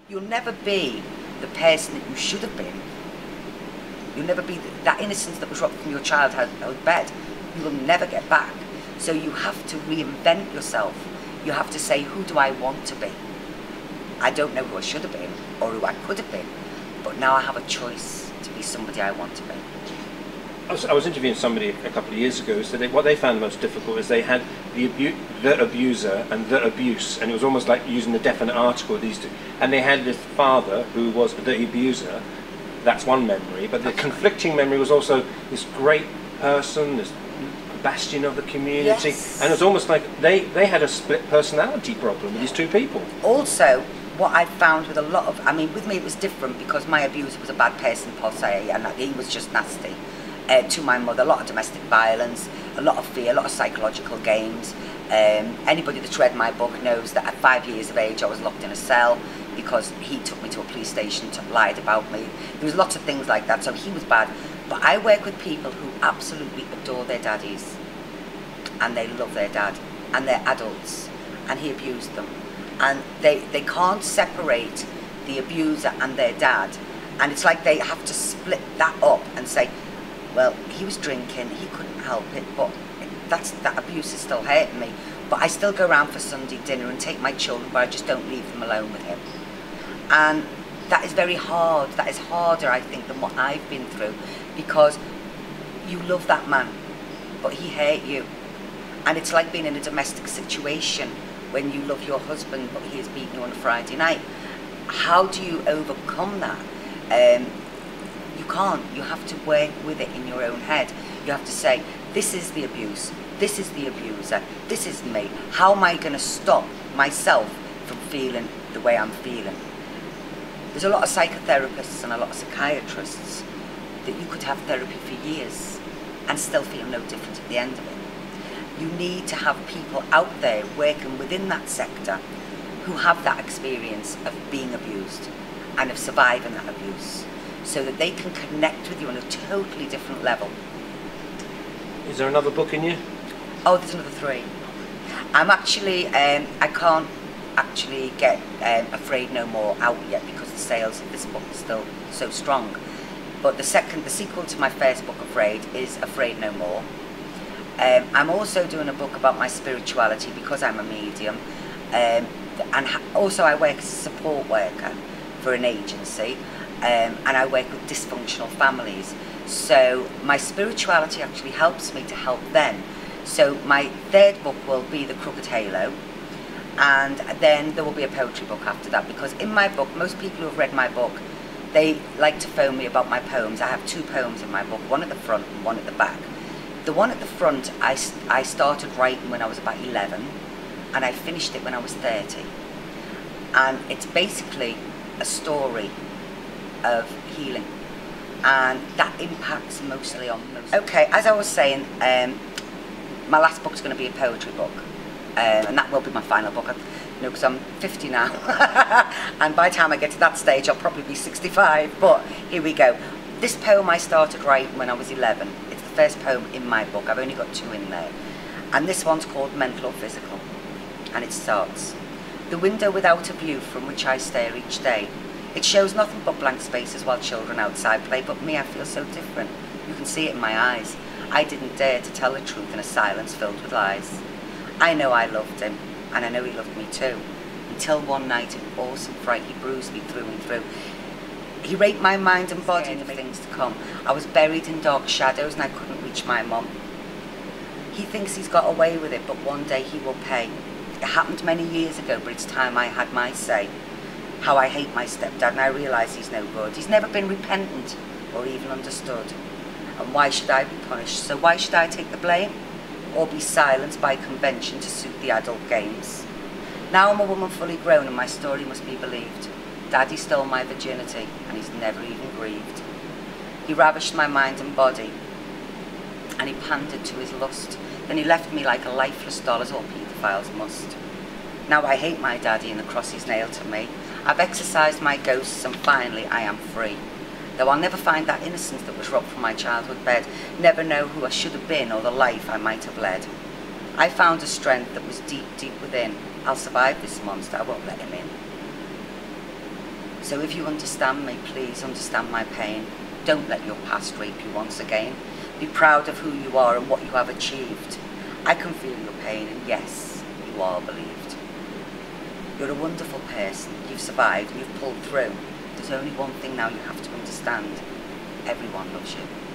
You'll never be the person that you should have been. You'll never be that innocence that was robbed from your childhood bed. You will never get back. So you have to reinvent yourself. You have to say, who do I want to be? I don't know who I should have been or who I could have been, but now I have a choice to be somebody I want to be. I was interviewing somebody a couple of years ago, so what they found most difficult is they had the abuser and the abuse, and it was almost like using the definite article of these two. And they had this father who was the abuser, that's one memory, but the conflicting memory was also this great person, this bastion of the community, yes. And it was almost like they had a split personality problem with these two people. Also, what I found with a lot of, I mean, with me it was different because my abuser was a bad person per se, and he was just nasty. To my mother, a lot of domestic violence, a lot of fear, a lot of psychological games. Anybody that's read my book knows that at 5 years of age I was locked in a cell because he took me to a police station to lied about me. There was lots of things like that, so he was bad. But I work with people who absolutely adore their daddies and they love their dad and they're adults, and he abused them. And they can't separate the abuser and their dad, and it's like they have to split that up and say, well, he was drinking, he couldn't help it, but that abuse is still hurting me. But I still go around for Sunday dinner and take my children, but I just don't leave them alone with him. And that is very hard. That is harder, I think, than what I've been through, because you love that man, but he hurt you. And it's like being in a domestic situation when you love your husband, but he is beating you on a Friday night. How do you overcome that? You can't. You have to work with it in your own head. You have to say, this is the abuse, this is the abuser, this is me. How am I going to stop myself from feeling the way I'm feeling? There's a lot of psychotherapists and a lot of psychiatrists that you could have therapy for years and still feel no different at the end of it. You need to have people out there working within that sector who have that experience of being abused and of surviving that abuse, so that they can connect with you on a totally different level. Is there another book in you? Oh, there's another 3. I'm actually, I can't actually get Afraid No More out yet because the sales of this book is still so strong. But the sequel to my first book, Afraid, is Afraid No More. I'm also doing a book about my spirituality because I'm a medium. And also I work as a support worker for an agency. And I work with dysfunctional families, so my spirituality actually helps me to help them. So my 3rd book will be The Crooked Halo, and then there will be a poetry book after that, because in my book, most people who have read my book, they like to phone me about my poems. I have 2 poems in my book, one at the front and one at the back. The one at the front I started writing when I was about 11, and I finished it when I was 30, and it's basically a story of healing, and that impacts mostly on most. Okay, as I was saying, my last book's going to be a poetry book, and that will be my final book. You know, because I'm 50 now, and by the time I get to that stage, I'll probably be 65. But here we go. This poem I started writing when I was 11. It's the first poem in my book. I've only got 2 in there, and this one's called Mental or Physical, and it starts: the window without a view from which I stare each day. It shows nothing but blank spaces while children outside play, but me, I feel so different. You can see it in my eyes. I didn't dare to tell the truth in a silence filled with lies. I know I loved him, and I know he loved me too, until one night in awesome fright he bruised me through and through. He raped my mind and body of things to come. I was buried in dark shadows and I couldn't reach my mum. He thinks he's got away with it, but one day he will pay. It happened many years ago, but it's time I had my say. How I hate my stepdad, and I realise he's no good. He's never been repentant or even understood. And why should I be punished? So why should I take the blame? Or be silenced by convention to suit the adult games? Now I'm a woman fully grown and my story must be believed. Daddy stole my virginity and he's never even grieved. He ravished my mind and body and he pandered to his lust. Then he left me like a lifeless doll, as all paedophiles must. Now I hate my daddy and the cross he's nailed to me. I've exorcised my ghosts and finally I am free. Though I'll never find that innocence that was robbed from my childhood bed, never know who I should have been or the life I might have led. I found a strength that was deep, deep within. I'll survive this monster, I won't let him in. So if you understand me, please understand my pain. Don't let your past rape you once again. Be proud of who you are and what you have achieved. I can feel your pain, and yes, you are believed. You're a wonderful person. You've survived and you've pulled through. There's only one thing now you have to understand. Everyone loves you.